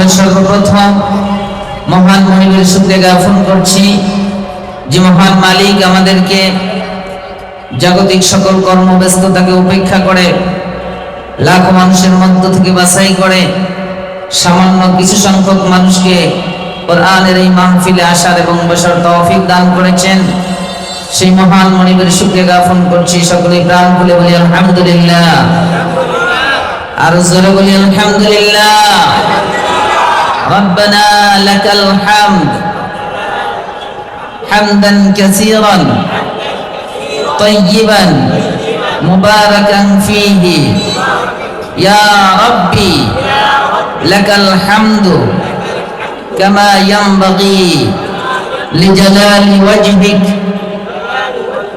আমরা সর্বপ্রথম মহান মনিবের শুকরিয়া জ্ঞাপন করছি যে মহান মালিক আমাদেরকে জাগতিক সকল কর্মব্যস্ততাকে উপেক্ষা করে লাখো মানুষের মধ্য থেকে বাছাই করে সামান্য কিছু সংখ্যক মানুষকে কোরআনের এই মাহফিলে আসার এবং বসার তৌফিক দান করেছেন। সেই মহান মনিবের শুকরিয়া জ্ঞাপন করছি। সকলে প্রাণ খুলে বলি আলহামদুলিল্লাহ, আর জোরে বলি আলহামদুলিল্লাহ। রব্বানা লাকাল হামদ হামদান কাসীরান طيبا مباركا فيه يا ربي لك الحمد كما ينبغي لجلال وجهك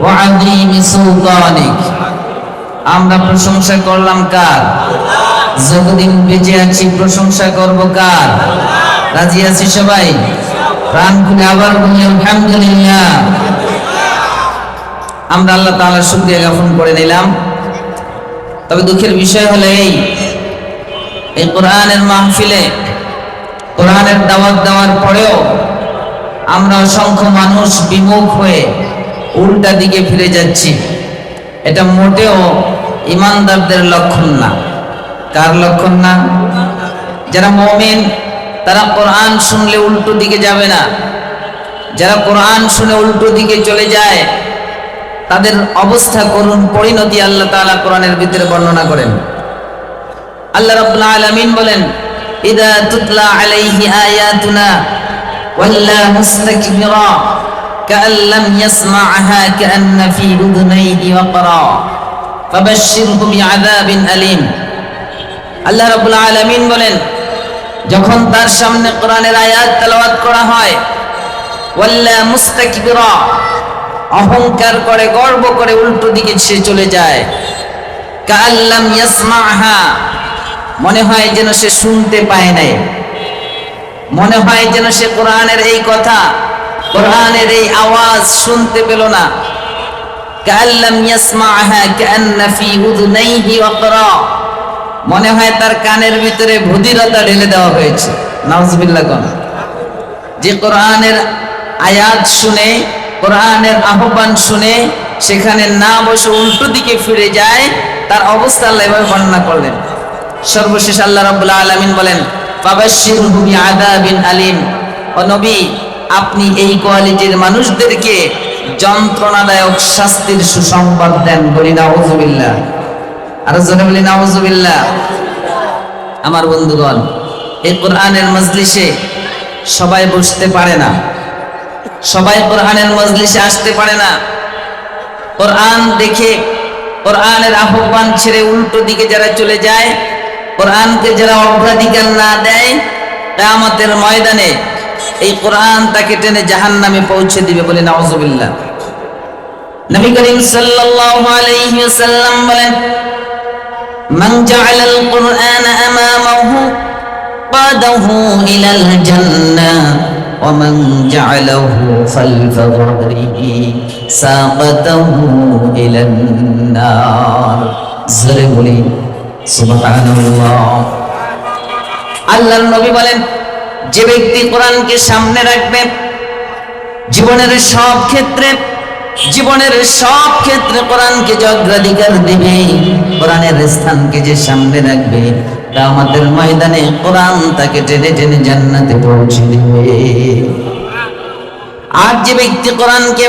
وعظيم سلطانك। আমরা প্রশংসা করলাম কার? যতদিন বেঁচে আছি প্রশংসা করব কার? রাজি আছি সবাই? প্রাণ খুলে আবার বলি আলহামদুলিল্লাহ। আমরা আল্লাহ তাআলার শুকরিয়া জ্ঞাপন করে নিলাম। তবে দুঃখের বিষয় হলো এই কোরআনের মাহফিলে কোরআনের দাওয়াত দেওয়ার পরেও আমরা অসংখ্য মানুষ বিমুখ হয়ে উল্টা দিকে ফিরে যাচ্ছি। এটা মোটেও ইমানদারদের লক্ষণ না। কার লক্ষণ না? যারা মুমিন তারা কোরআন শুনলে উল্টো দিকে যাবে না। যারা কোরআন শুনে উল্টো দিকে চলে যায় তাদের অবস্থা করুণ পরিণতি আল্লাহ তাআলা কোরআনের ভিতরে বর্ণনা করেন। আল্লাহ রাব্বুল আলামিন বলেন, ইদা তুতলা আলাইহি আয়াতুনা ওয়াল্লা মুস্তাকবিরা কাআন লাম ইয়াসমা'হা কাআন্না ফি উযুনাইহি ওয়াকরা ফাবাশশিরহু বিআযাবিন আলীম। আল্লাহ রাব্বুল আলামিন বলেন, যখন তার সামনে কোরআনের আয়াত তেলাওয়াত করা হয়, ওয়াল্লা মুস্তাকবিরা, অহংকার করে গর্ব করে উল্টো দিকে সে চলে যায়, কাআন লাম ইয়াসমা'হা, মনে হয় যেন সে শুনতে পায় নাই, মনে হয় যেন সে কোরআনের এই কথা কোরআনের এই আওয়াজ শুনতে পেল না। কাআন লাম ইয়াসমা'হা কাআন্না ফি উযুনাইহি ওয়াকরা, মনে হয় তার কানের ভিতরে ভুদিরতা ঢেলে দেওয়া হয়েছে। নাউযুবিল্লাহ। কোন যে কোরআনের আয়াত শুনে কোরআনের আহ্বান শুনে সেখানে না বসে উল্টো দিকে ফিরে যায়, তার অবস্থা আল্লাহ এভাবে বর্ণনা করলেন। সর্বশেষ আল্লাহ রাব্বুল আলামিন বলেন, ফাবাশশিরহু বিআযাবিন আলীম। ও নবী, আপনি এই কোয়ালিটির মানুষদেরকে যন্ত্রণাদায়ক শাস্তির সুসংবাদ দেন। বলি নাউযুবিল্লাহ। আর জোরে বলি নাউযুবিল্লাহ। আমার বন্ধুগণ, এই কোরআনের মজলিসে সবাই বসতে পারে না, সবাই কোরআনের মজলিসে আসতে পারে না। কোরআন দেখে কোরআনের আহ্বান ছেড়ে উল্টো দিকে যারা চলে যায়, কোরআনকে যারা অগ্রাধিকার না দেয়, কিয়ামতের ময়দানে এই কোরআন তাকে টেনে জাহান্নামে পৌঁছে দিবে। বলে নাউযুবিল্লাহ। নবী করিম সাল্লাল্লাহু আলাইহি ওয়াসাল্লাম বলেন, মান জাআলাল কুরআনা আমামাহু কাদাহু ইলাল জান্নাহ ومن جعله خلف ظهره ساقته إلى النار। জোরে বলি সুবহানাল্লাহ। আল্লাহর নবী বলেন, যে ব্যক্তি কোরআনকে সামনে রাখবে, জীবনের সব ক্ষেত্রে কোরআনকে যে অগ্রাধিকার দিবে, কোরআনের স্থানকে যে সামনে রাখবে, কিয়ামতের ময়দানে কোরআন তাকে টেনে টেনে জান্নাতে পৌঁছে দিবে। আর যে ব্যক্তি কোরআনকে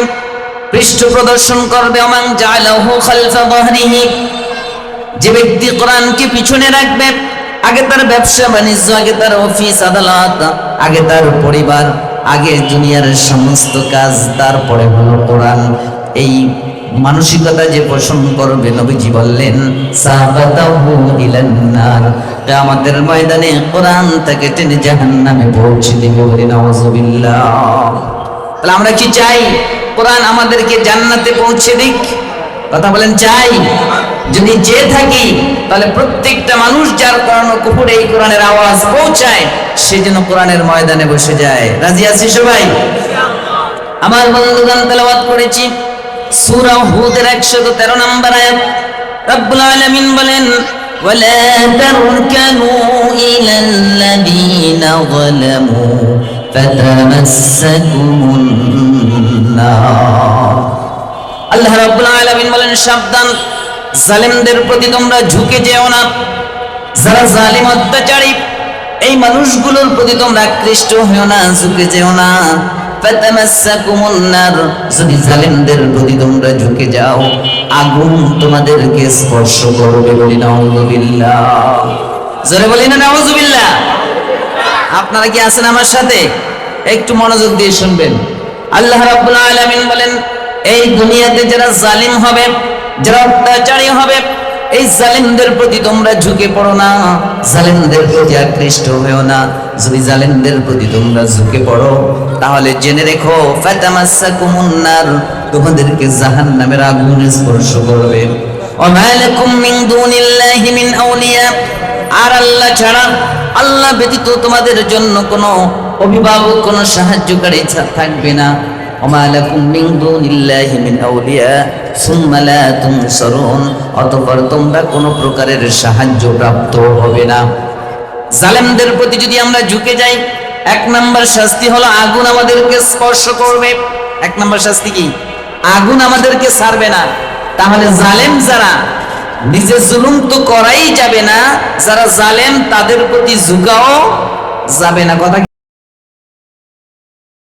পৃষ্ঠ প্রদর্শন করবে, ওমান জাআলাহু খালফা যাহরিহি, যে ব্যক্তি কোরআনকে পিছনে রাখবে, আগে তার ব্যবসা বাণিজ্য, আগে তার অফিস আদালত, আগে তার পরিবার, আগে দুনিয়ার সমস্ত কাজ, তারপরে হলো কোরআন, এই মানসিকতা যে পোষণ করবে, নবীজি বললেন সাবাতাহু ইলান নার, কিয়ামতের ময়দানে কোরআন তাকে টেনে জাহান্নামে পৌঁছে দিবে। বলি নাউযুবিল্লাহ। তাহলে আমরা কি চাই? কোরআন আমাদেরকে জান্নাতে পৌঁছে দিক। কথা বলেন, চাই? যদি চেয়ে থাকি তাহলে প্রত্যেকটা মানুষ যার কারণ কুফুরে এই কোরআনের আওয়াজ পৌঁছায়, সে যেন কোরআনের ময়দানে বসে যায়। রাজি আছি সবাই? আমার বন্ধুগণ, তেলাওয়াত করেছি সূরা হুদের 113 নম্বর আয়াত। রব্বুল আলামিন বলেন, ولا تركنوا إلى الذين ظلموا فتمسكم النار আল্লাহ রাব্বুল আলামিন বলেন সাবধান জালিমদের প্রতি তোমরা ঝুঁকে যেও না যারা জালিম অত্যাচারী এই মানুষগুলোর প্রতি তোমরা আকৃষ্ট হও না ঝুঁকে যেও না ফাতামাসসাকুমুন নার যদি জালিমদের প্রতি তোমরা ঝুঁকে যাও আগুন তোমাদেরকে স্পর্শ করবে বলি নাউযুবিল্লাহ জোরে বলি না নাউযুবিল্লাহ আপনারা কি আছেন আমার সাথে একটু মনোযোগ দিয়ে শুনবেন আল্লাহ রাব্বুল আলামিন বলেন এই দুনিয়াতে যারা জালিম হবে যারা অত্যাচারী হবে এই জালিমদের প্রতি তোমরা ঝুঁকে পড়ো না জালিমদের প্রতি আকৃষ্ট হও না যদি জালিমদের প্রতি তোমরা ঝুঁকে পড়ো তাহলে জেনে রেখো ফাতামাসসাকুমুন নার তোমাদেরকে জাহান্নামের আগুন স্পর্শ করবে ওয়া মা লাকুম মিন দুনিল্লাহি মিন আউলিয়া আর আল্লাহ ছাড়া আল্লাহ ব্যতীত তোমাদের জন্য কোনো অভিভাবক কোনো সাহায্যকারী থাকবে না ওমা লাকুম মিন দুনিল্লাহি মিন আউলিয়া সুম্মা লা তুনসারুন অতঃপর তোমরা কোনো প্রকারের সাহায্য প্রাপ্ত হবে না জালেমদের প্রতি যদি আমরা ঝুঁকে যাই এক নাম্বার শাস্তি হলো আগুন আমাদেরকে স্পর্শ করবে এক নাম্বার শাস্তি কি আগুন আমাদেরকে ছাড়বে না তাহলে জালেম যারা নিজে জুলুম তো করাই যাবে না যারা জালেম তাদের প্রতি ঝুঁকাও যাবে না কথা